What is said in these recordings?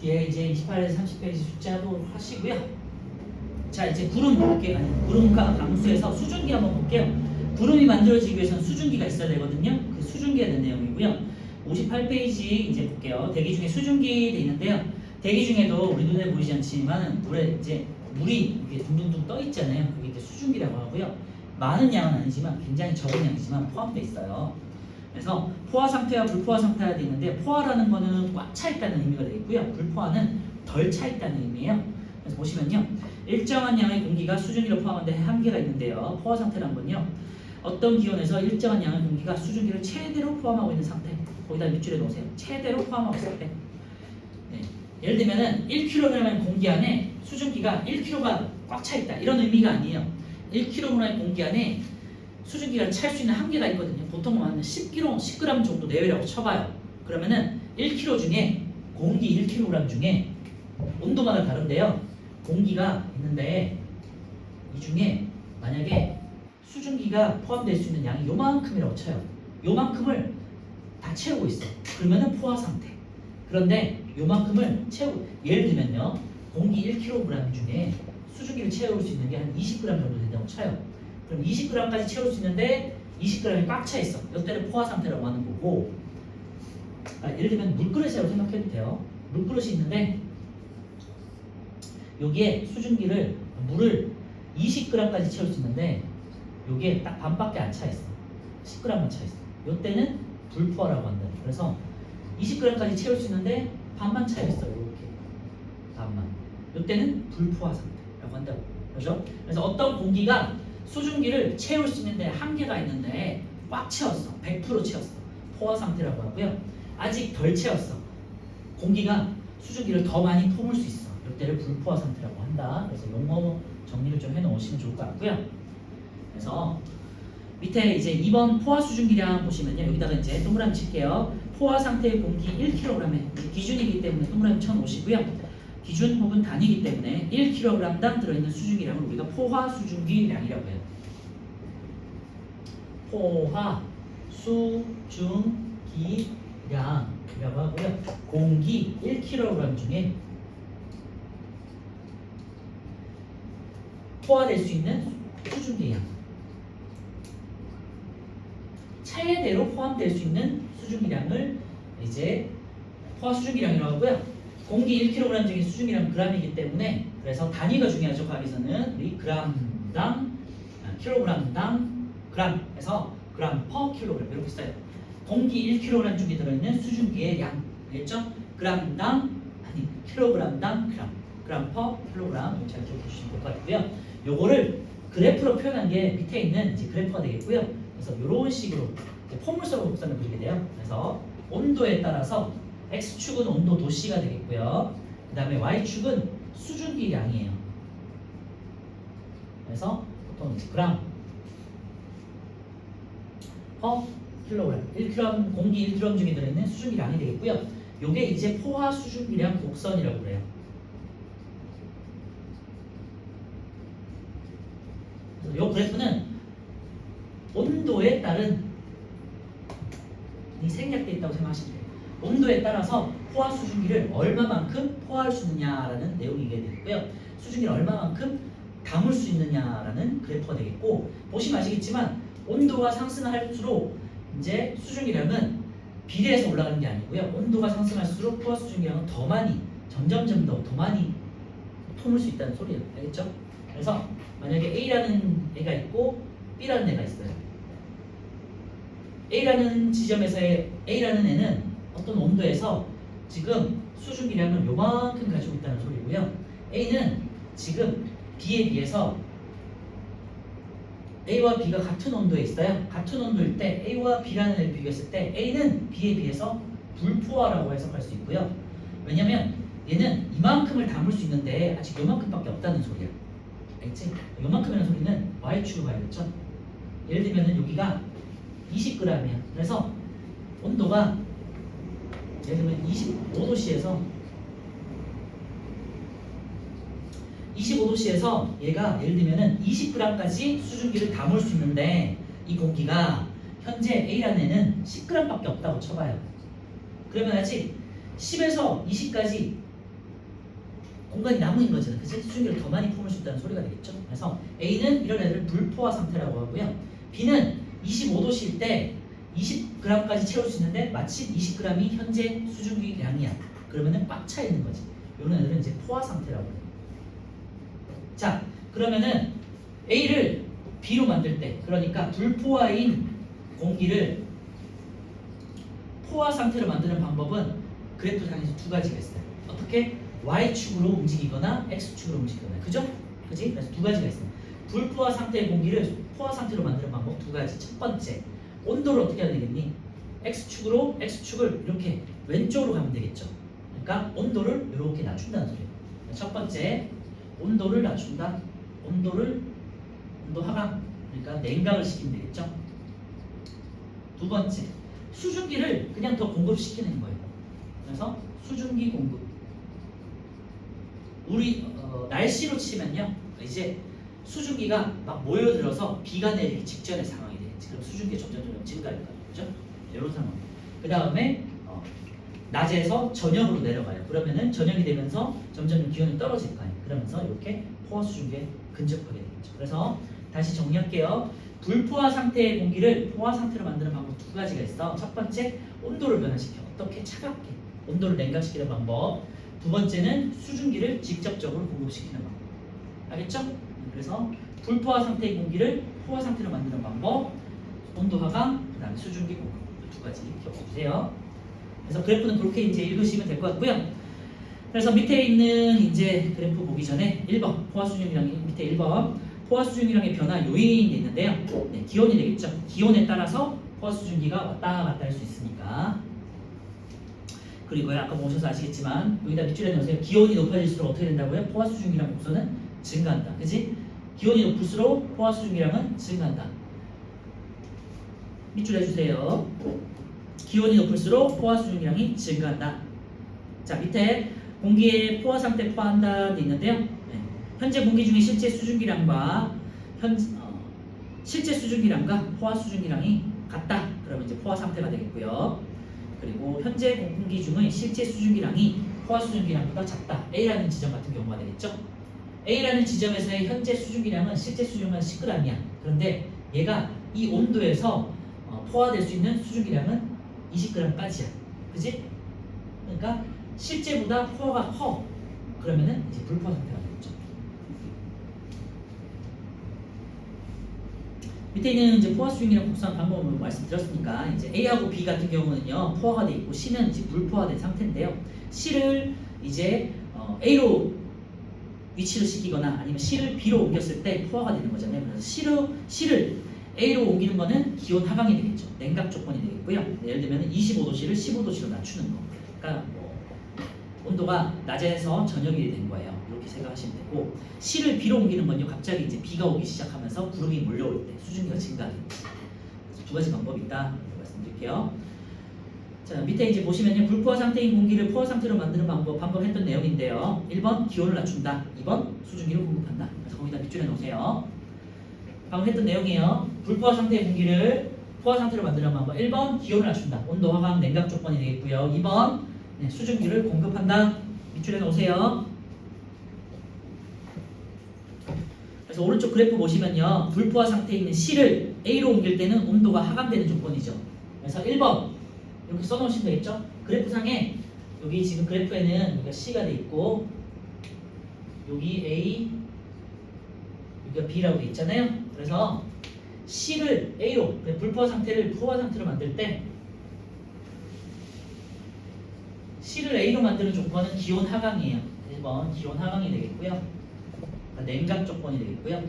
뒤에 이제 28에서 30페이지 숫자도 하시고요. 자, 이제 구름 볼게요. 아니, 구름과 강수에서 수증기 한번 볼게요. 구름이 만들어지기 위해서는 수증기가 있어야 되거든요. 그 수증기에 대한 내용이고요. 58페이지 이제 볼게요. 대기 중에 수증기 돼 있는데요. 대기 중에도 우리 눈에 보이지 않지만 물에 이제 물이 이렇게 둥둥둥 떠 있잖아요. 그게 이제 수증기라고 하고요. 많은 양은 아니지만 굉장히 적은 양이지만 포함되어 있어요. 그래서 포화 상태와 불포화 상태가 되어 있는데 포화라는 거는 꽉 차 있다는 의미가 되어 있고요. 불포화는 덜 차 있다는 의미예요. 그래서 보시면요. 일정한 양의 공기가 수증기를 포함하는데 한계가 있는데요. 포화 상태란 건요. 어떤 기온에서 일정한 양의 공기가 수증기를 최대로 포함하고 있는 상태. 거기다 밑줄에 놓으세요. 최대로 포함하고 있을 때. 네. 예를 들면은 1kg의 공기 안에 수증기가 1kg가 꽉 차 있다. 이런 의미가 아니에요. 1kg의 공기 안에 수증기가 찰 수 있는 한계가 있거든요. 보통 한 10g 정도 내외라고 쳐봐요. 그러면은 1kg 중에 공기 1kg 중에 온도마다 다른데요. 공기가 있는데 이 중에 만약에 수증기가 포함될 수 있는 양이 요만큼이라고 쳐요. 요만큼을 다 채우고 있어. 그러면은 포화 상태. 그런데 요만큼을 채우고, 예를 들면요. 공기 1kg 중에 수증기를 채울 수 있는 게 한 20g 정도 된다고 쳐요. 그럼 20g까지 채울 수 있는데 20g이 꽉 차 있어. 이때를 포화 상태라고 하는 거고, 예를 들면 물그릇이라고 생각해도 돼요. 물그릇이 있는데 여기에 수증기를 물을 20g까지 채울 수 있는데 여기에 딱 반밖에 안 차 있어. 10g만 차 있어. 이때는 불포화라고 한다. 그래서 20g까지 채울 수 있는데 반만 차 있어. 이렇게 반만. 이때는 불포화 상태라고 한다고. 그렇죠? 그래서 어떤 공기가 수증기를 채울 수 있는데 한계가 있는데 꽉 채웠어. 100% 채웠어. 포화 상태라고 하고요. 아직 덜 채웠어. 공기가 수증기를 더 많이 품을 수 있어. 이때를 불포화 상태라고 한다. 그래서 용어 정리를 좀 해놓으시면 좋을 것 같고요. 그래서 밑에 이제 2번 포화 수증기량 보시면요. 여기다가 이제 동그라미 칠게요. 포화 상태의 공기 1kg에 기준이기 때문에 동그라미 쳐놓으시고요. 기준 혹은 단위이기 때문에 1kg당 들어있는 수증기량을 우리가 포화 수증기량이라고 해요. 포화 수증기량이라고 하고요. 공기 1kg 중에 포화될 수 있는 수증기량, 차례대로 포함될 수 있는 수증기량을 이제 포화 수증기량이라고 하고요. 공기 1kg 중에 수증기량 g이기 때문에 그래서 단위가 중요하죠. 과학에서는 우리 g당, kg당 g에서 g/kg 이렇게 써요. 공기 1kg 중에 들어있는 수증기의 양, 알겠죠? g당 아니 kg당 g/kg 잘 기억해주시면 될 것 같고요. 요거를 그래프로 표현한 게 밑에 있는 이제 그래프가 되겠고요. 그래서 이런 식으로 포물선으로 곡선을 그리게 돼요. 그래서 온도에 따라서 x축은 온도 도씨가 되겠고요. 그 다음에 y축은 수증기량이에요. 그래서 보통 그램 퍼 킬로그램 1kg 공기 1kg 중에 들어있는 수증기량이 되겠고요. 요게 이제 포화 수증기량 곡선이라고 그래요. 요 그래프는 온도에 따른 이 생략되어 있다고 생각하시면 돼요. 온도에 따라서 포화 수증기를 얼마만큼 포화할 수 있느냐라는 내용이게 되고요. 수증기를 얼마만큼 담을 수 있느냐라는 그래프가 되겠고, 보시면 아시겠지만 온도가 상승할수록 이제 수증기량은 비례해서 올라가는 게 아니고요. 온도가 상승할수록 포화 수증기량은 더 많이 점점점 더 많이 품을 수 있다는 소리예요. 알겠죠? 그래서 만약에 A라는 애가 있고 B라는 애가 있어요. A라는 지점에서의 A라는 애는 어떤 온도에서 지금 수증기량을 요만큼 가지고 있다는 소리고요. A는 지금 B에 비해서 A와 B가 같은 온도에 있어요. 같은 온도일 때 A와 B라는 애를 비교했을 때 A는 B에 비해서 불포화라고 해석할 수 있고요. 왜냐면 얘는 이만큼을 담을 수 있는데 아직 요만큼밖에 없다는 소리야. 알겠지? 요만큼이라는 소리는 Y축을 봐야겠죠? 예를 들면은 여기가 20g이야. 그래서 온도가 예를 들면 25도씨에서 얘가 예를 들면은 20g까지 수증기를 담을 수 있는데 이 공기가 현재 A라는 애는 10g밖에 없다고 쳐봐요. 그러면 아직 10에서 20까지 공간이 남은 거잖아. 그치? 수증기를 더 많이 품을 수 있다는 소리가 되겠죠. 그래서 A는 이런 애들을 불포화 상태라고 하고요. B는 25도실 때 20g까지 채울 수 있는데 마침 20g이 현재 수증기량이야. 그러면은 꽉 차 있는 거지. 이런 애들은 이제 포화 상태라고 해요. 자, 그러면은 A를 B로 만들 때, 그러니까 불포화인 공기를 포화 상태로 만드는 방법은 그래프상에서 두 가지가 있어요. 어떻게? Y축으로 움직이거나 X축으로 움직이거나. 그죠? 그지? 그래서 두 가지가 있어요. 불포화 상태의 공기를 포화 상태로 만드는 방법 두 가지. 첫 번째, 온도를 어떻게 해야 되겠니? X축을 이렇게 왼쪽으로 가면 되겠죠. 그러니까 온도를 이렇게 낮춘다는 소리예요. 첫 번째, 온도를 낮춘다. 온도 하강. 그러니까 냉각을 시키면 되겠죠. 두 번째, 수증기를 그냥 더 공급시키는 거예요. 그래서 수증기 공급. 우리 날씨로 치면요, 이제 수증기가 막 모여들어서 비가 내리기 직전의 상황이 되겠지. 그럼 수증기가 점점 증가할 거예요. 그죠? 이런 상황. 그 다음에 낮에서 저녁으로 내려가요. 그러면은 저녁이 되면서 점점 기온이 떨어질 거예요. 그러면서 이렇게 포화 수증기에 근접하게 되겠죠. 그래서 다시 정리할게요. 불포화 상태의 공기를 포화 상태로 만드는 방법 두 가지가 있어. 첫 번째, 온도를 변화시켜. 어떻게? 차갑게. 온도를 냉각시키는 방법. 두 번째는 수증기를 직접적으로 공급시키는 방법. 알겠죠? 그래서 불포화 상태의 공기를 포화 상태로 만드는 방법, 온도 하강, 그 다음에 수증기 공급. 두 가지 기억해주세요. 그래서 그래프는 그렇게 이제 읽으시면 될 것 같고요. 그래서 밑에 있는 이제 그래프 보기 전에 1번 포화 수증기량이 밑에 1번 포화 수증기량의 변화 요인이 있는데요. 네, 기온이 되겠죠. 기온에 따라서 포화 수증기가 왔다 갔다 할 수 있으니까. 그리고 아까 보셔서 아시겠지만 여기다 밑줄에 넣으세요. 기온이 높아질수록 어떻게 된다고요? 포화 수증기량 목소는 증가한다. 그지? 기온이 높을수록 포화 수증기량은 증가한다. 밑줄 해주세요. 기온이 높을수록 포화 수증기량이 증가한다. 자, 밑에 공기의 포화 상태 포화한다 돼 있는데요. 네. 현재 공기 중에 실제 수증기량과 실제 수증기량과 포화 수증기량이 같다. 그러면 이제 포화 상태가 되겠고요. 그리고 현재 공기 중의 실제 수증기량이 포화 수증기량보다 작다. A라는 지점 같은 경우가 되겠죠. A라는 지점에서의 현재 수증기량은 실제 수증기량은 10g이야. 그런데 얘가 이 온도에서 포화될 수 있는 수증기량은 20g까지야. 그지? 그러니까 실제보다 포화가 커. 그러면은 이제 불포화 상태가 되겠죠. 밑에 있는 이제 포화 수증기량 복수한 방법을 말씀드렸으니까 이제 A하고 B 같은 경우는요 포화가 돼 있고 C는 이제 불포화된 상태인데요. C를 이제 A로 위치를 시키거나 아니면 C를 B로 옮겼을 때 포화가 되는 거잖아요. 그래서 C를 A로 옮기는 거는 기온 하강이 되겠죠. 냉각 조건이 되겠고요. 예를 들면 25도씨를 15도씨로 낮추는 거. 그러니까 온도가 낮에서 저녁이 된 거예요. 이렇게 생각하시면 되고, C를 B로 옮기는 건요. 갑자기 이제 비가 오기 시작하면서 구름이 몰려올 때 수증기가 증가하겠지. 두 가지 방법이 있다. 말씀드릴게요. 자, 밑에 이제 보시면요. 불포화 상태인 공기를 포화 상태로 만드는 방법 했던 내용인데요. 1번 기온을 낮춘다. 2번 수증기를 공급한다. 그래서 거기다 밑줄에 놓으세요. 방금 했던 내용이에요. 불포화 상태의 공기를 포화 상태로 만드는 방법. 1번 기온을 낮춘다. 온도 하강 냉각 조건이 되겠고요. 2번 수증기를 공급한다. 밑줄에 놓으세요. 그래서 오른쪽 그래프 보시면요. 불포화 상태에 있는 C를 A로 옮길 때는 온도가 하강되는 조건이죠. 그래서 1번 이렇게 써놓으시면 되겠죠. 그래프상에 여기 지금 그래프에는 여기가 C가 돼 있고 여기 A 여기가 B라고 돼 있잖아요. 그래서 C를 A로 불포화 상태를 포화 상태로 만들 때 C를 A로 만드는 조건은 기온 하강이에요. 1번 기온 하강이 되겠고요. 냉각 조건이 되겠고요.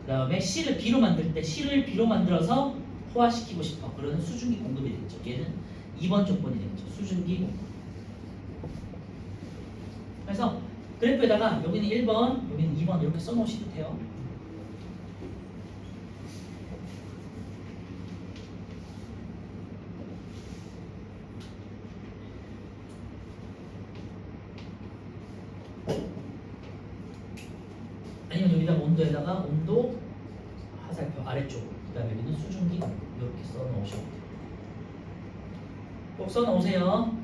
그 다음에 C를 B로 만들 때 C를 B로 만들어서 포화시키고 싶어. 그러는 수증기 공급이 되겠죠. 얘는 2번 조건이 되겠죠. 수증기 공급. 그래서 그래프에다가 여기는 1번, 여기는 2번 이렇게 써놓으시면 돼요. 아니면 여기다가 온도에다가 온도 화살표 아래쪽, 그 다음에 여기는 수증기 이렇게 써 놓으셔도 돼요. 꼭 써놓으세요.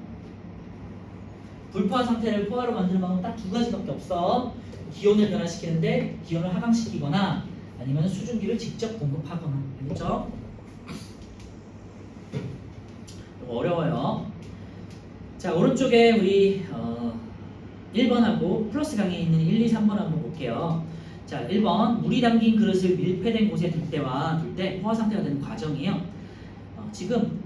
불포화 상태를 포화로 만드는 방법은 딱 두 가지밖에 없어. 기온을 변화시키는데 기온을 하강시키거나 아니면 수증기를 직접 공급하거나. 알겠죠? 좀 어려워요. 자, 오른쪽에 우리 1번하고 플러스 강의에 있는 1, 2, 3번 한번 볼게요. 자, 1번 물이 담긴 그릇을 밀폐된 곳에 둘 때와 둘 때 포화 상태가 되는 과정이에요. 지금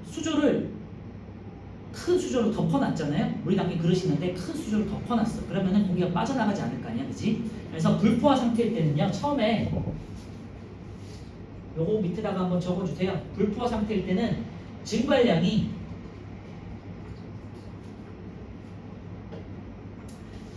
큰 수조로 덮어놨잖아요. 물이 담긴 그릇이 있는데 큰 수조로 덮어놨어. 그러면은 공기가 빠져나가지 않을 거 아니야, 그지? 그래서 불포화 상태일 때는요, 처음에 요거 밑에다가 한번 적어주세요. 불포화 상태일 때는 증발량이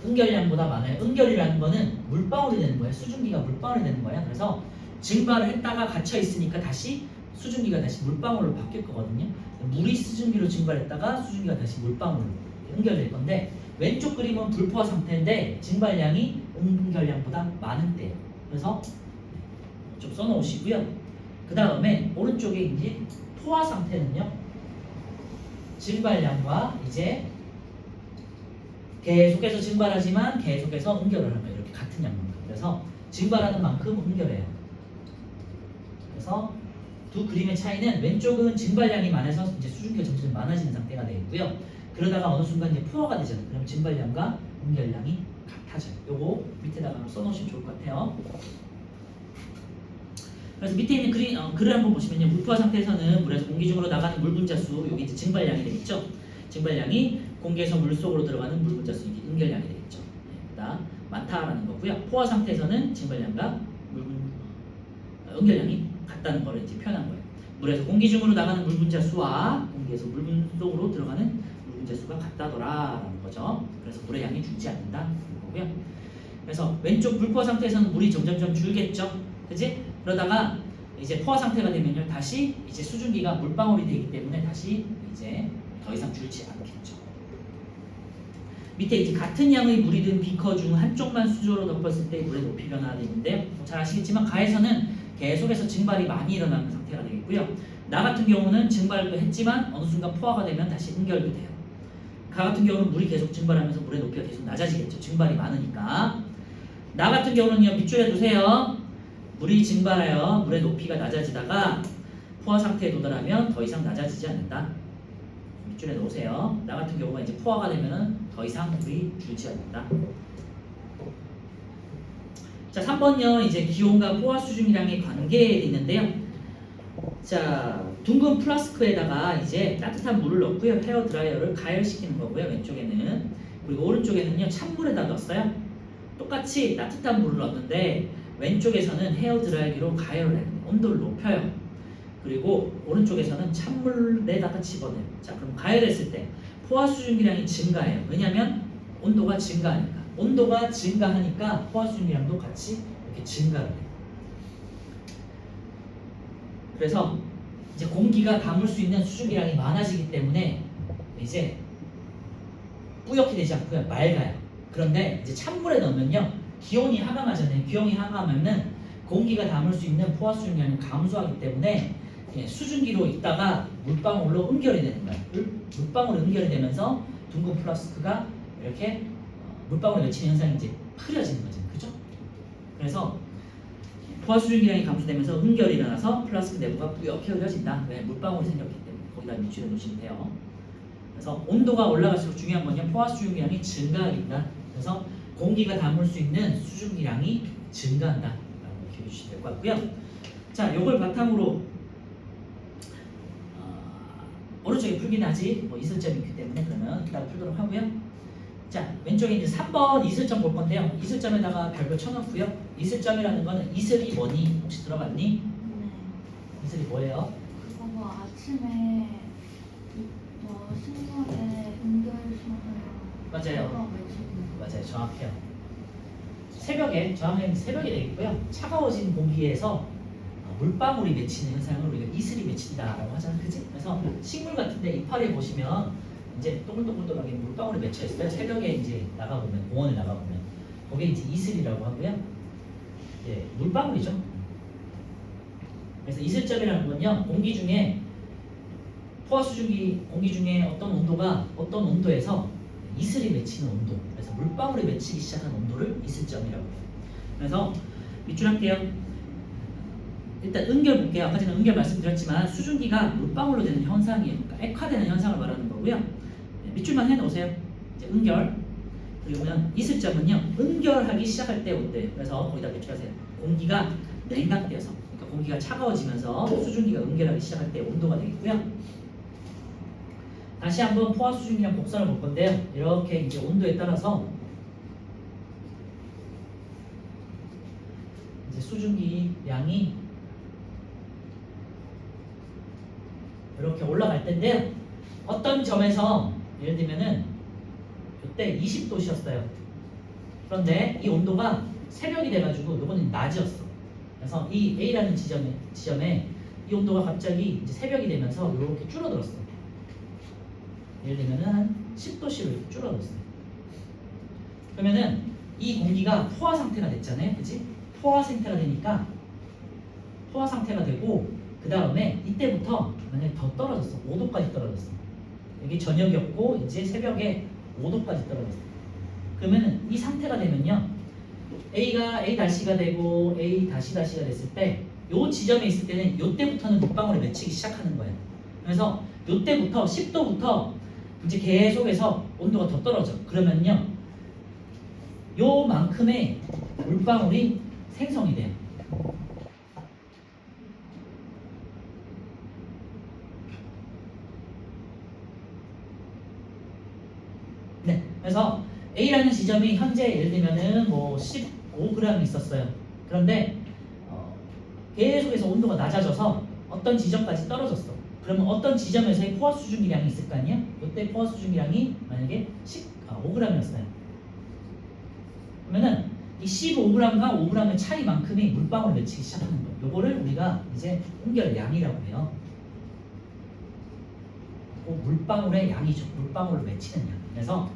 응결량보다 많아요. 응결이라는 거는 물방울이 되는 거예요. 수증기가 물방울이 되는 거예요. 그래서 증발을 했다가 갇혀 있으니까 다시 수증기가 다시 물방울로 바뀔 거거든요. 물이 수증기로 증발했다가 수증기가 다시 물방울로 응결될 건데, 왼쪽 그림은 불포화 상태인데 증발량이 응결량보다 많은 때예요. 그래서 좀 써놓으시고요. 그 다음에 오른쪽에 이제 포화 상태는요, 증발량과 이제 계속해서 증발하지만 계속해서 응결을 하는 거예요. 이렇게 같은 양만큼. 그래서 증발하는 만큼 응결해요. 그래서 두 그림의 차이는 왼쪽은 증발량이 많아서 이제 수증기가 점점 많아지는 상태가 되겠고요. 그러다가 어느 순간 이제 포화가 되잖아요. 그럼 증발량과 응결량이 같아져요. 요거 밑에다가 한번 써놓으시면 좋을 것 같아요. 그래서 밑에 있는 글을 한번 보시면요. 물포화 상태에서는 물에서 공기 중으로 나가는 물 분자수, 여기 이제 증발량이 되겠죠. 증발량이 공기에서 물 속으로 들어가는 물 분자수, 이게 응결량이 되겠죠. 보다 많다라는 거고요. 포화 상태에서는 증발량과 응결량이 같다는 거를 이제 표현한 거예요. 물에서 공기 중으로 나가는 물 분자수와 공기에서 물 속으로 들어가는 물 분자수가 같다더라라는 거죠. 그래서 물의 양이 줄지 않는다는 거고요. 그래서 왼쪽 불포화 상태에서는 물이 점점점 줄겠죠. 그지? 그러다가 이제 포화 상태가 되면요, 다시 이제 수증기가 물방울이 되기 때문에 다시 이제 더 이상 줄지 않겠죠. 밑에 이제 같은 양의 물이 든 비커 중 한쪽만 수조로 덮었을 때 물의 높이 변화가 되는데요. 잘 아시겠지만 가에서는 계속해서 증발이 많이 일어나는 상태가 되겠고요. 나 같은 경우는 증발도 했지만 어느 순간 포화가 되면 다시 응결도 돼요. 가 같은 경우는 물이 계속 증발하면서 물의 높이가 계속 낮아지겠죠. 증발이 많으니까. 나 같은 경우는요, 밑줄에 두세요. 물이 증발하여 물의 높이가 낮아지다가 포화 상태에 도달하면 더 이상 낮아지지 않는다. 밑줄에 놓으세요. 나 같은 경우가 이제 포화가 되면은 더 이상 물이 줄지 않는다. 자, 3번요. 이제 기온과 포화 수증기량의 관계에 있는데요. 자, 둥근 플라스크에다가 이제 따뜻한 물을 넣고요. 헤어 드라이어를 가열시키는 거고요. 왼쪽에는. 그리고 오른쪽에는요, 찬물에다 넣었어요. 똑같이 따뜻한 물을 넣었는데 왼쪽에서는 헤어 드라이기로 가열을 해요. 온도를 높여요. 그리고 오른쪽에서는 찬물에다가 집어넣어요. 자, 그럼 가열했을 때 포화 수증기량이 증가해요. 왜냐하면 온도가 증가하니까. 온도가 증가하니까 포화 수증기량도 같이 이렇게 증가를 해요. 그래서 이제 공기가 담을 수 있는 수증기량이 많아지기 때문에 이제 뿌옇게 되지 않고요, 맑아요. 그런데 이제 찬물에 넣으면요, 기온이 하강하잖아요. 기온이 하강하면은 공기가 담을 수 있는 포화 수증기량이 감소하기 때문에 수증기로 있다가 물방울로 응결이 되는 거예요. 물방울로 응결이 되면서 둥근 플라스크가 이렇게 물방울이 맺히는 현상이 이제 흐려지는 거죠. 그죠? 그래서 포화 수증기량이 감소되면서 응결이 일어나서 플라스크 내부가 뿌옇게 흐려진다. 왜? 물방울이 생겼기 때문에. 거기다 밑줄에 놓으시면 돼요. 그래서 온도가 올라갈수록 중요한 건요, 포화 수증기량이 증가하게 된다. 그래서 공기가 담을 수 있는 수증기량이 증가한다 라고 기억해 주시면 될 것 같고요. 자, 요걸 바탕으로 오른쪽에 풀기는 아직 이슬점이 있기 때문에 그러면 이따가 풀도록 하고요. 자, 왼쪽에 이제 3번 이슬점 볼 건데요. 이슬점에다가 별표 쳐놓고요. 이슬점이라는 거는 이슬이 뭐니? 혹시 들어봤니? 네. 이슬이 뭐예요? 그거 뭐 아침에 신문에 맞아요. 맞아요. 정확해요. 정확하게 새벽에 되겠고요. 차가워진 공기에서 물방울이 맺히는 현상을 우리가 이슬이 맺힌다라고 하잖아요. 그치? 그래서 식물 같은데 이파리에 보시면 이제 동글동글동글하게 물방울이 맺혀 있어요. 새벽에 이제 나가보면, 공원에 나가보면 거기에 이제 이슬이라고 하고요. 예, 물방울이죠. 그래서 이슬점이라는 건요, 공기 중에 포화 수증기 공기 중에 어떤 온도에서 이슬이 맺히는 온도, 그래서 물방울이 맺히기 시작한 온도를 이슬점이라고 해요. 그래서 밑줄 할게요. 일단 은결 볼게요. 아까 전에 은결 말씀드렸지만 수증기가 물방울로 되는 현상이에요. 그러니까 액화되는 현상을 말하는 거고요. 네, 밑줄만 해놓으세요. 이제 은결. 그리고는 이슬점은요, 은결하기 시작할 때 온도예요. 그래서 거기다 밑줄하세요. 공기가 냉각되어서, 그러니까 공기가 차가워지면서 수증기가 은결하기 시작할 때 온도가 되겠고요. 다시 한번 포화 수증기랑 곡선을 볼 건데요. 이렇게 이제 온도에 따라서 이제 수증기 양이 이렇게 올라갈 텐데요. 어떤 점에서 예를 들면은 이때 20도씨였어요. 그런데 이 온도가 새벽이 돼가지고 요거는 낮이었어. 그래서 이 A라는 지점에 이 온도가 갑자기 이제 새벽이 되면서 이렇게 줄어들었어. 예를 들면은 한 10도씨로 이렇게 줄어들었어요. 그러면은 이 공기가 포화 상태가 됐잖아요, 그치? 포화 상태가 되니까 포화 상태가 되고 그 다음에 이때부터 만약에 더 떨어졌어. 5도까지 떨어졌어. 여기 저녁이었고 이제 새벽에 5도까지 떨어졌어. 그러면은 이 상태가 되면요, A가 A-가 되고 A-가 됐을 때 요 지점에 있을 때는 요 때부터는 물방울이 맺히기 시작하는 거예요. 그래서 요 때부터 10도부터 이제 계속해서 온도가 더 떨어져. 그러면요, 요만큼의 물방울이 생성이 돼요. 네, 그래서 A라는 지점이 현재 예를 들면은 뭐 15g 있었어요. 그런데 계속해서 온도가 낮아져서 어떤 지점까지 떨어졌어. 그러면 어떤 지점에서의 포화 수증기량이 있을 거 아니야? 이때 포화 수증기량이 만약에 5g이었어요. 그러면은 이 15g과 5g의 차이만큼이 물방울을 맺히기 시작하는 거예요. 요거를 우리가 이제 은결량이라고 해요. 물방울의 양이죠. 물방울을 맺히는 양. 그래서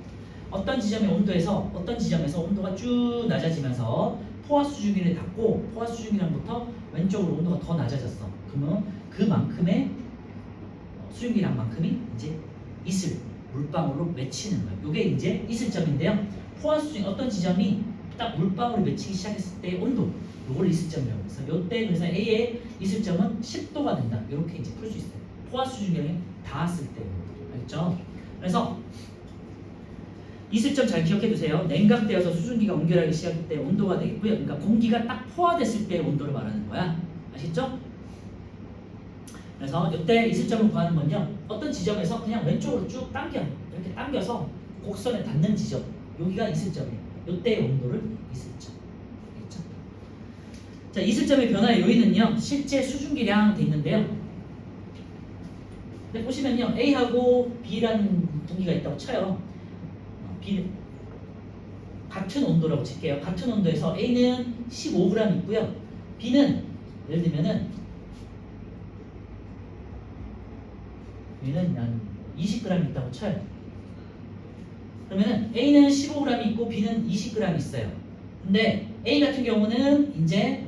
어떤 지점의 온도에서 어떤 지점에서 온도가 쭉 낮아지면서 포화 수증기를 닫고 포화 수증기량부터 왼쪽으로 온도가 더 낮아졌어. 그러면 그만큼의 수증기량만큼이 이제 이슬 물방울로 맺히는 거예요. 이게 이제 이슬점인데요. 포화 수증 어떤 지점이 딱 물방울이 맺히기 시작했을 때의 온도, 요걸 이슬점이라고 해서 요때 그래서 A의 이슬점은 10도가 된다. 이렇게 이제 풀 수 있어요. 포화 수증기량이 닿았을 때, 알겠죠? 그래서 이슬점 잘 기억해 두세요. 냉각되어서 수증기가 온결하기 시작할 때 온도가 되겠고요. 그러니까 공기가 딱 포화됐을 때의 온도를 말하는 거야. 아시죠? 그래서 이때 이슬점을 구하는 건요, 어떤 지점에서 그냥 왼쪽으로 쭉 당겨, 이렇게 당겨서 곡선에 닿는 지점, 여기가 이슬점이에요. 이때의 온도를 이슬점. 알겠죠? 자, 이슬점의 변화의 요인은요, 실제 수증기량 돼 있는데요. 근데 보시면요, A하고 B라는 공기가 있다고 쳐요. B 같은 온도라고 칠게요. 같은 온도에서 A는 15g 있고요. B는 예를 들면은 얘는 한 20g 있다고 쳐요. 그러면은 A는 15g 있고 B는 20g 있어요. 근데 A 같은 경우는 이제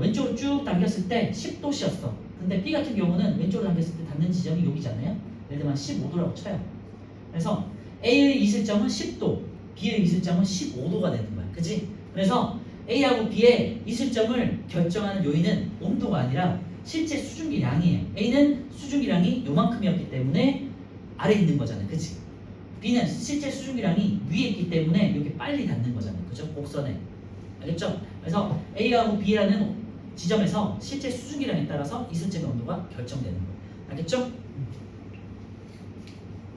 왼쪽으로 쭉 당겼을 때 10도씨였어. 근데 B 같은 경우는 왼쪽으로 당겼을 때 닿는 지점이 여기잖아요. 예를 들면 15도라고 쳐요. 그래서 A의 이슬점은 10도, B의 이슬점은 15도가 되는 거야. 그치? 그래서 A하고 B의 이슬점을 결정하는 요인은 온도가 아니라 실제 수증기량이에요. A는 수증기량이 요만큼이었기 때문에 아래에 있는 거잖아요. 그치? B는 실제 수증기량이 위에 있기 때문에 여기 빨리 닿는 거잖아요. 그죠? 곡선에. 알겠죠? 그래서 A하고 B라는 지점에서 실제 수증기량에 따라서 이슬점의 온도가 결정되는 거예요. 알겠죠?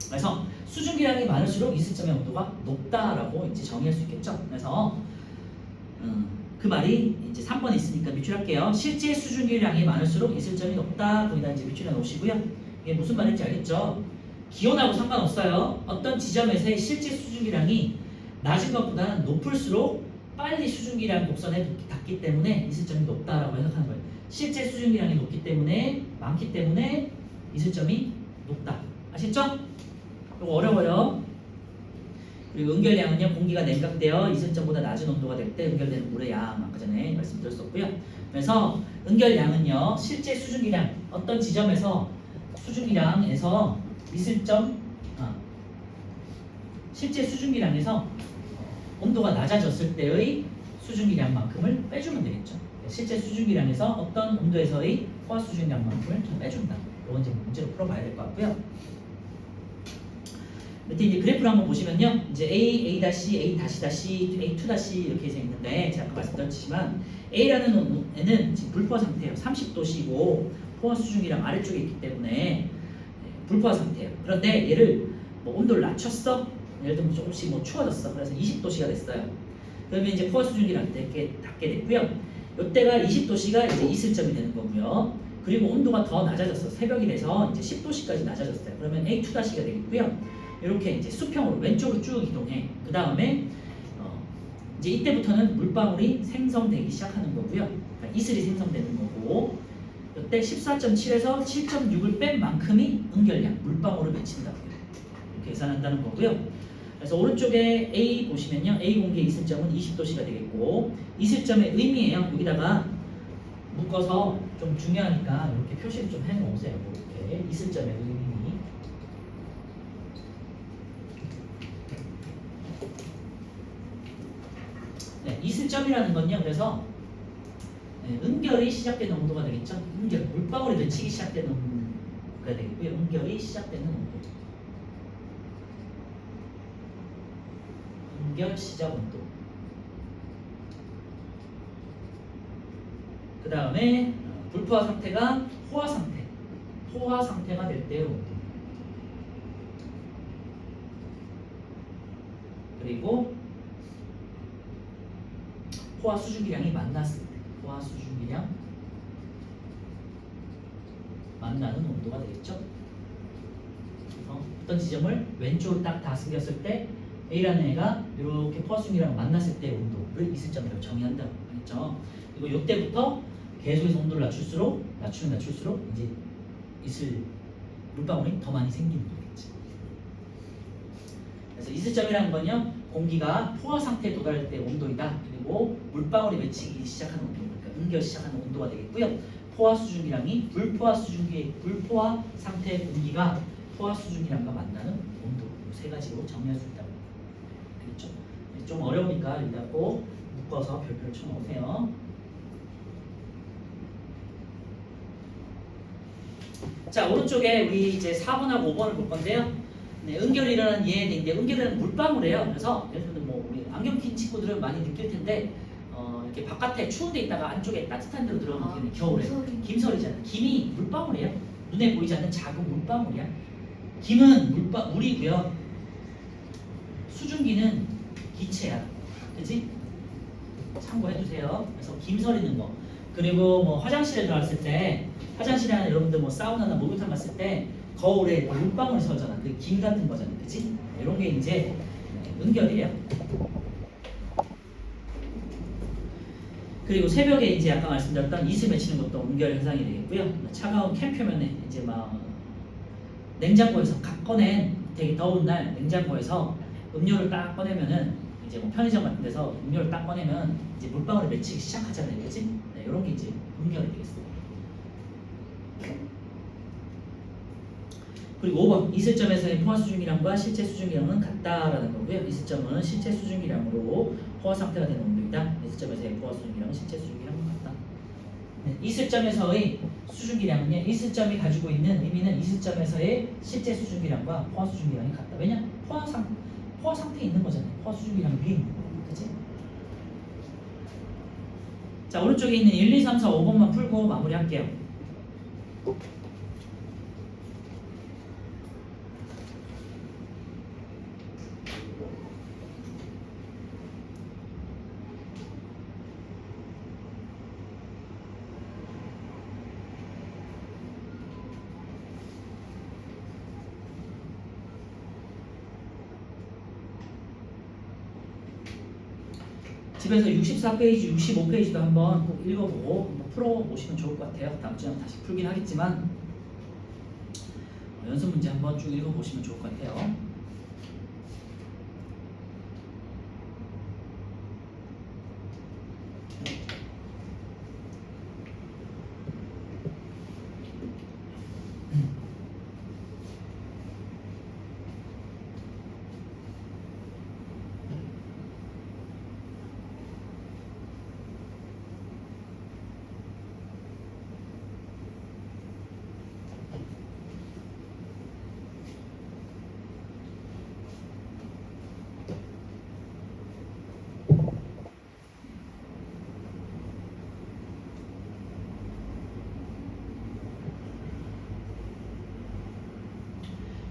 그래서 수증기량이 많을수록 이슬점의 온도가 높다라고 이제 정의할 수 있겠죠. 그래서 그 말이 이제 3번에 있으니까 밑줄할게요. 실제 수증기량이 많을수록 이슬점이 높다. 거기다 이제 밑줄해 놓으시고요. 이게 무슨 말인지 알겠죠? 기온하고 상관없어요. 어떤 지점에서의 실제 수증기량이 낮은 것보다는 높을수록 빨리 수증기량 곡선에 닿기 때문에 이슬점이 높다라고 해석하는 거예요. 실제 수증기량이 높기 때문에 많기 때문에 이슬점이 높다. 아시죠? 이거 어려워요. 그리고 은결량은요, 공기가 냉각되어 이슬점보다 낮은 온도가 될 때 은결되는 물의 양, 아까 전에 말씀드렸었고요. 그래서 은결량은요, 실제 수증기량, 어떤 지점에서 수증기량에서 있을 점, 실제 수증기량에서 온도가 낮아졌을 때의 수증기량만큼을 빼주면 되겠죠. 실제 수증기량에서 어떤 온도에서의 포화 수증기량만큼을 좀 빼준다. 이건 이제 문제로 풀어봐야 될 것 같고요. 밑에 이제 그래프를 한번 보시면요, 이제 A, A-, A-, A2- 이렇게 돼 있는데 제가 아까 말씀드렸지만 A라는 애는 지금 불포화 상태예요. 30도씨고 포화 수증기량 아래쪽에 있기 때문에 불포화 상태예요. 그런데 얘를 뭐 온도를 낮췄어? 예를 들면 조금씩 뭐 추워졌어. 그래서 20도씨가 됐어요. 그러면 이제 포화 수증기량 닿게 됐고요. 이때가 20도씨가 이제 있을 점이 되는 거고요. 그리고 온도가 더 낮아졌어. 새벽이 돼서 이제 10도씨까지 낮아졌어요. 그러면 A2-가 되겠고요. 이렇게 이제 수평으로 왼쪽으로 쭉 이동해. 그 다음에 이제 이때부터는 물방울이 생성되기 시작하는 거고요. 그러니까 이슬이 생성되는 거고, 이때 14.7에서 7.6을 뺀 만큼이 응결량, 물방울을 맺힌다고 이렇게 계산한다는 거고요. 그래서 오른쪽에 A 보시면요, A 공기의 이슬점은 20도씨가 되겠고, 이슬점의 의미예요. 여기다가 묶어서 좀 중요하니까 이렇게 표시를 좀 해놓으세요. 이렇게 이슬점의 의미. 네, 이슬점이라는 건요, 그래서 응결이 시작되는 온도가 되겠죠. 응결, 물방울이 맺히기 시작되는 온도가 되겠고요. 응결이 시작되는 온도. 응결 시작 온도. 그 다음에 불포화 상태가 포화 상태. 포화 상태가 될 때의 온도. 그리고 포화 수증기량이 만났을 때, 포화 수증기량 만나는 온도가 되겠죠. 어떤 지점을 왼쪽으로 딱 다스렸을 때 A라는 애가 이렇게 포화 수증기량 만났을 때의 온도를 이슬점이라고 정의한다고 했죠. 그리고 이때부터 계속해서 온도를 낮출수록 이제 이슬 물방울이 더 많이 생기는 거겠지. 그래서 이슬점이라는 건요, 공기가 포화 상태에 도달할 때 온도이다. 그리고 물방울이 맺히기 시작하는 온도, 그러니까 응결 시작하는 온도가 되겠고요. 포화 수증기량이 불포화 상태의 공기가 포화 수증기량과 만나는 온도, 이 세 가지로 정의할 수 있다고. 그렇죠? 좀 어려우니까 여기다 꼭 묶어서 별표를 쳐놓으세요. 자, 오른쪽에 우리 이제 4번하고 5번을 볼 건데요. 네, 응결이 일어나는 예인데 응결은 물방울이에요. 그래서 예를 들면 뭐 우리 안경 낀 친구들은 많이 느낄 텐데 이렇게 바깥에 추운 데 있다가 안쪽에 따뜻한 데로 들어가면 겨울에 김설이잖아요. 김이 물방울이에요. 눈에 보이지 않는 작은 물방울이야. 김은 물이고요. 수증기는 기체야. 그치? 참고해주세요. 그래서 김설이는 거. 그리고 뭐 화장실에 들어갔을 때 화장실에 하는 여러분들 뭐 사우나나 목욕탕 갔을 때 거울에 물방울이 서잖아. 그 김 같은 거잖아. 그치? 이런 게 이제 응결이에요. 그리고 새벽에 이제 아까 말씀드렸던 이슬 맺히는 것도 응결 현상이 되겠고요. 차가운 캠 표면에 이제 막 냉장고에서 각 꺼낸 되게 더운 날 냉장고에서 음료를 딱 꺼내면은 이제 뭐 편의점 같은 데서 음료를 딱 꺼내면 이제 물방울이 맺히기 시작하잖아요. 그치? 네, 이런 게 이제 응결이 되겠어요. 그리고 5번 이슬점에서의 포화 수증기량과 실제 수증기량은 같다라는 거고요. 이슬점은 실제 수증기량으로 포화 상태가 되는 온도이다. 이슬점에서의 포화 수증기량은 실제 수증기량과 같다. 네, 이슬점에서의 수증기량은요, 이슬점이 가지고 있는 의미는 이슬점에서의 실제 수증기량과 포화 수증기량이 같다. 왜냐? 포화 상태에 있는 거잖아요. 포화 수증기량이 위에 있는 거예요. 그치? 자, 오른쪽에 있는 1, 2, 3, 4, 5번만 풀고 마무리할게요. 집에서 64페이지, 65페이지도 한번 꼭 읽어보고 한번 풀어보시면 좋을 것 같아요. 다음 주에 다시 풀긴 하겠지만 연습 문제 한번 쭉 읽어보시면 좋을 것 같아요.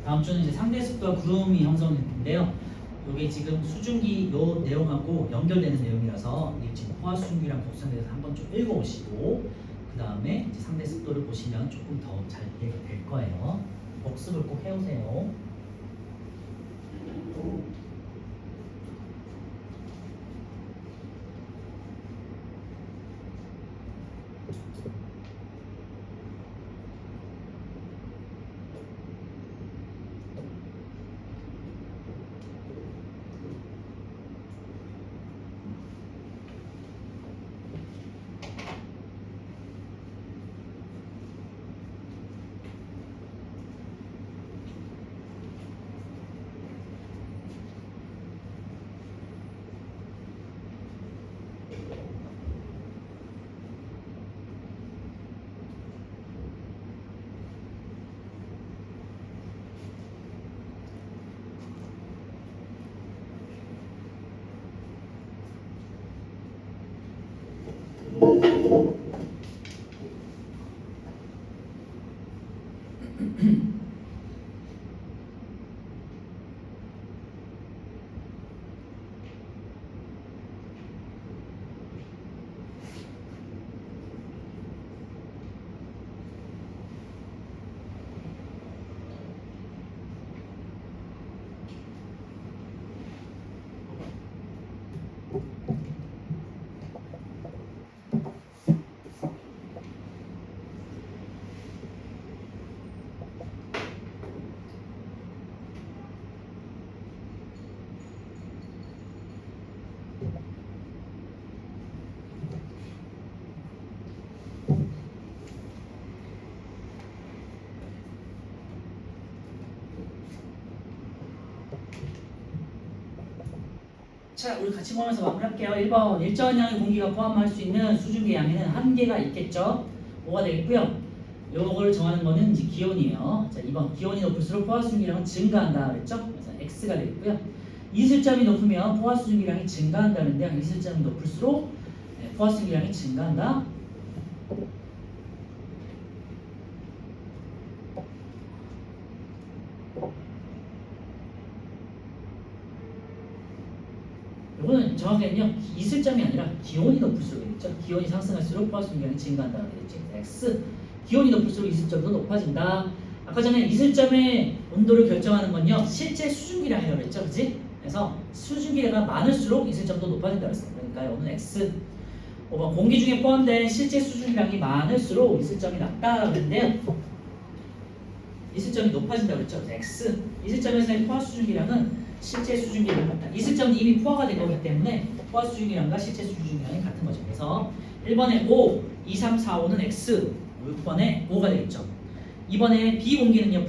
다음 주는 이제 상대 습도와 구름이 형성될 텐데요. 이게 지금 수증기 요 내용하고 연결되는 내용이라서 이게 지금 포화 수증기랑 곡선에 대해서 한번 좀 읽어보시고 그 다음에 이제 상대 습도를 보시면 조금 더 잘 이해가 될 거예요. 복습을 꼭 해오세요. 자, 우리 같이 보면서 마무리할게요. 1번 일정한 양의 공기가 포함할 수 있는 수증기 양에는 한계가 있겠죠. 뭐가 되겠고요. 요걸 정하는 거는 이제 기온이에요. 자, 2번 기온이 높을수록 포화 수증기량은 증가한다 그랬죠. 그래서 X가 되겠고요. 이슬점이 높으면 포화 수증기량이 증가한다는데 이슬점이 높을수록 포화 수증기량이 증가한다. 이거는 정확히는요 이슬점이 아니라 기온이 높을수록 되겠죠. 기온이 상승할수록 포화 수증기량이 증가한다는 되겠지. X 기온이 높을수록 이슬점도 높아진다. 아까 전에 이슬점의 온도를 결정하는 건요 실제 수증기량이라고 했죠, 그렇지? 그래서 수증기량이 많을수록 이슬점도 높아진다고 했어요. 그러니까 이거는 X. 5번 공기 중에 포함된 실제 수증기량이 많을수록 이슬점이 낮다라고 했는데요. 이슬점이 높아진다고 했죠. X. 이슬점에서의 포화 수증기량은 실제 수증기량과 같다. 이슬점은 이미 포화가 된 거기 때문에 포화 수증기량과 실제 수증기량이 같은 거죠. 그래서 1번에 5, 2, 3, 4, 5는 X, 6번에 5가 되겠죠. 2번에 B 공기는요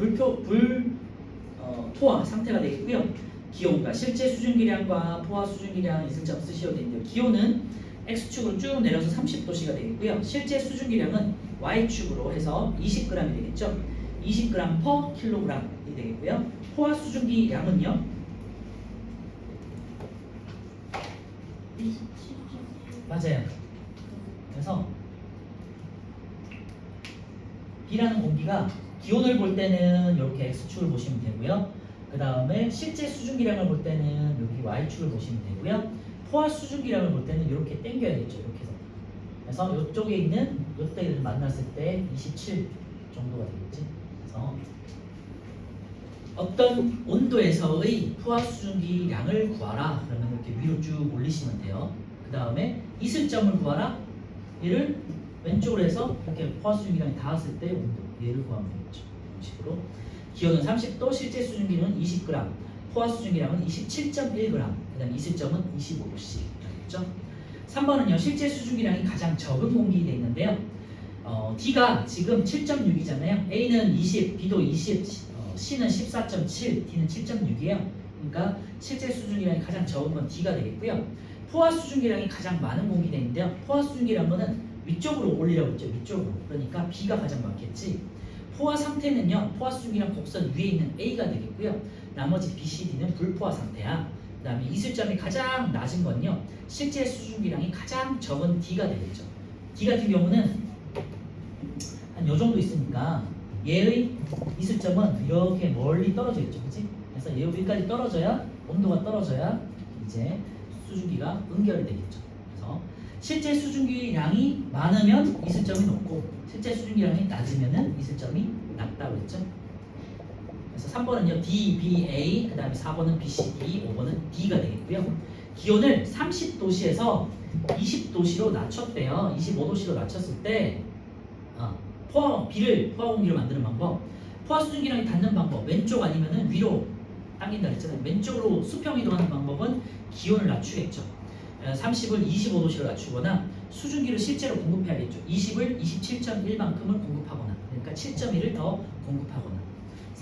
토화 상태가 되겠고요. 기온과 실제 수증기량과 포화 수증기량 이슬점 쓰셔도 되는데요. 기온은 X축으로 쭉 내려서 30도씨가 되겠고요. 실제 수증기량은 Y축으로 해서 20g이 되겠죠. 20g per kg이 되겠고요. 포화 수증기 양은요 27점. 맞아요. 그래서 B라는 공기가 기온을 볼 때는 이렇게 X축을 보시면 되고요. 그 다음에 실제 수증기량을 볼 때는 여기 Y축을 보시면 되고요. 포화 수증기량을 볼 때는 이렇게 당겨야겠죠. 이렇게 해서. 그래서 이쪽에 있는 이때를 만났을 때 27 정도가 되겠지. 그래서 어떤 온도에서의 포화 수증기량을 구하라. 그러면 이렇게 위로 쭉 올리시면 돼요. 그 다음에 이슬점을 구하라. 얘를 왼쪽으로 해서 이렇게 포화 수증기량이 닿았을 때 온도 얘를 구하면 되겠죠. 이런 식으로 기온은 30도, 실제 수증기는 20g, 포화 수증기량은 27.1g, 그 다음에 이슬점은 25도씨 되겠죠. 3번은요 실제 수증기량이 가장 적은 공기 되어 있는데요. D가 지금 7.6이잖아요. A는 20, B도 20, C는 14.7, D는 7.6이에요. 그러니까 실제 수증기량이 가장 적은 건 D가 되겠고요. 포화 수증기량이 가장 많은 공기 되어 있는데요. 포화 수증기량은 위쪽으로 올리라고 했죠. 위쪽으로. 그러니까 B가 가장 많겠지. 포화 상태는요. 포화 수증기량 곡선 위에 있는 A가 되겠고요. 나머지 B, C, D는 불포화 상태야. 그 다음에 이슬점이 가장 낮은 건요. 실제 수증기량이 가장 적은 D가 되겠죠. D 같은 경우는 한 요 정도 있으니까 얘의 이슬점은 이렇게 멀리 떨어져 있죠, 그렇지? 그래서 얘 여기까지 떨어져야 온도가 떨어져야 이제 수증기가 응결이 되겠죠. 그래서 실제 수증기량이 많으면 이슬점이 높고 실제 수증기량이 낮으면은 이슬점이 낮다고 했죠. 그래서 3번은요 D, B, A, 그 다음에 4번은 B, C, D, 5번은 D가 되겠고요. 기온을 30도씨에서 20도씨로 낮췄대요. 25도씨로 낮췄을 때 포화 공기를 만드는 방법, 포화 수증기량이 닿는 방법, 왼쪽 아니면은 위로 당긴다 했잖아요. 왼쪽으로 수평 이동하는 방법은 기온을 낮추겠죠. 30을 25도씨로 낮추거나 수증기를 실제로 공급해야겠죠. 20을 27.1만큼을 공급하거나, 그러니까 7.1을 더 공급하거나.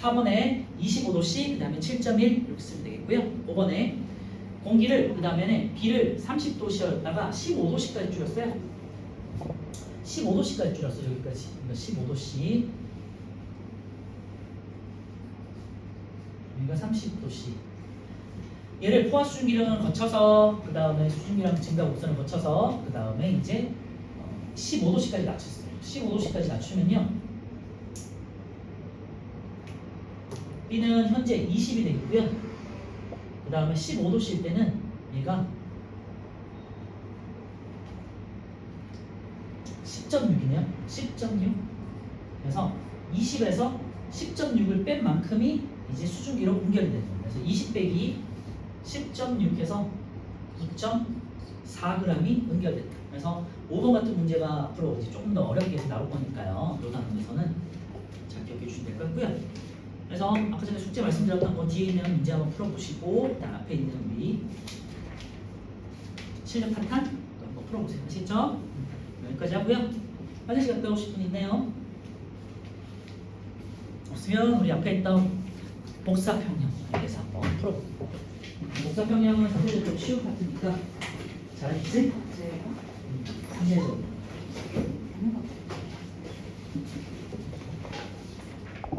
4번에 25도씨, 그 다음에 7.1 이렇게 쓰면 되겠고요. 5번에 공기를, 그 다음에 B를 30도씨였다가 15도씨까지 줄였어요. 15도씨까지 줄였어요. 여기까지. 그러니까 15도씨. 여기가 30도씨. 얘를 포화 수증기량을 거쳐서 그 다음에 수증기량 증가 곡선을 거쳐서 그 다음에 이제 15도씨까지 낮췄어요. 15도씨까지 낮추면요, B는 현재 20이 되겠고요. 그 다음에 15도씨일 때는 얘가 10.6이네요. 10.6. 그래서 20에서 10.6을 뺀 만큼이 이제 수증기로 응결이 되는 거예요. 그래서 20 빼기 10.6해서 9.4g이 응결됐다. 그래서 5번 같은 문제가 앞으로 이제 조금 더 어렵게 나올 거니까요. 요 단원에서는 잘 기억해 주시면 될 것 같고요. 그래서 아까 전에 숙제 말씀드렸던 거 뒤에 있는 문제 한번 풀어보시고 일단 앞에 있는 우리 실력 탄탄 또 한번 풀어보세요. 아시겠죠? 여기까지 하고요. 화장실 갔다 오실 분 있나요? 없으면 우리 앞에 있던 복사평형에 대해서 한번 풀어볼게요. 복사평형은 사실 좀 쉬운 파트니까 잘했지? 맞아요. 상대적으로